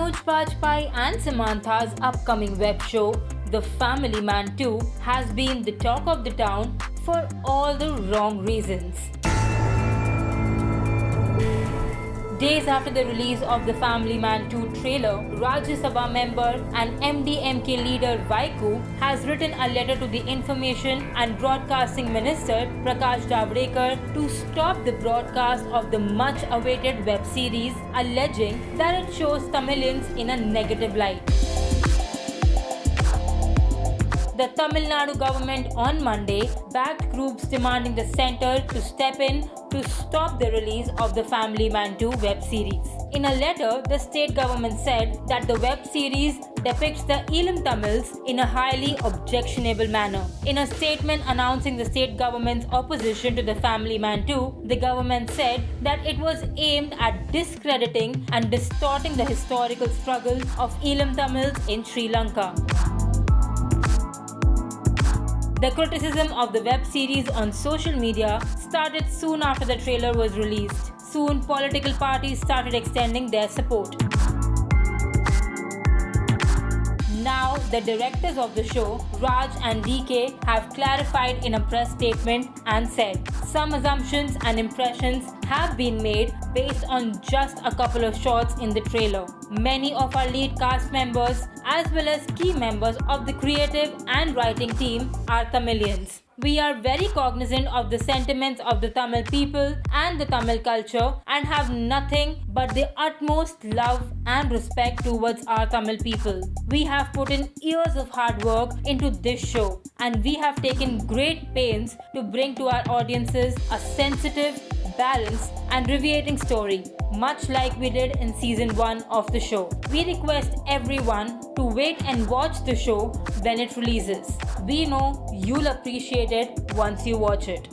Manoj Bajpayee and Samantha's upcoming web show, The Family Man 2, has been the talk of the town for all the wrong reasons. Days after the release of The Family Man 2 trailer, Rajya Sabha member and MDMK leader Vaiku has written a letter to the Information and Broadcasting Minister Prakash Javadekar to stop the broadcast of the much-awaited web series, alleging that it shows Tamilians in a negative light. The Tamil Nadu government on Monday backed groups demanding the centre to step in to stop the release of the Family Man 2 web series. In a letter, the state government said that the web series depicts the Elam Tamils in a highly objectionable manner. In a statement announcing the state government's opposition to the Family Man 2, the government said that it was aimed at discrediting and distorting the historical struggle of Elam Tamils in Sri Lanka. The criticism of the web series on social media started soon after the trailer was released. Soon, political parties started extending their support. Now, the directors of the show, Raj and DK, have clarified in a press statement and said some assumptions and impressions have been made based on just a couple of shots in the trailer. Many of our lead cast members, as well as key members of the creative and writing team, are Tamilians. We are very cognizant of the sentiments of the Tamil people and the Tamil culture and have nothing but the utmost love and respect towards our Tamil people. We have put in years of hard work into this show and we have taken great pains to bring to our audiences a sensitive, balanced and riveting story, much like we did in season 1 of the show. We request everyone to wait and watch the show when it releases. We know you'll appreciate it once you watch it.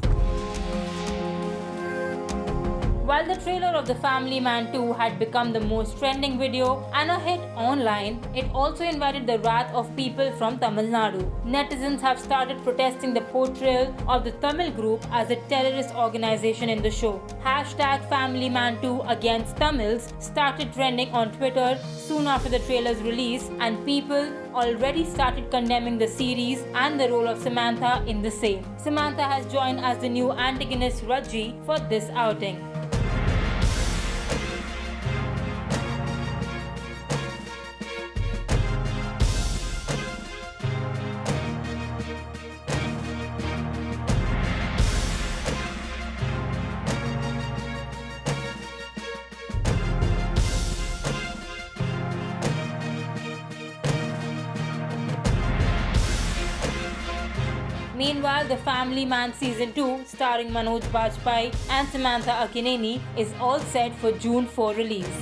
While the trailer of The Family Man 2 had become the most trending video and a hit online, it also invited the wrath of people from Tamil Nadu. Netizens have started protesting the portrayal of the Tamil group as a terrorist organization in the show. Hashtag Family Man 2 against Tamils started trending on Twitter soon after the trailer's release, and people already started condemning the series and the role of Samantha in the same. Samantha has joined as the new antagonist Raji for this outing. Meanwhile, The Family Man Season 2, starring Manoj Bajpayee and Samantha Akineni, is all set for June 4 release.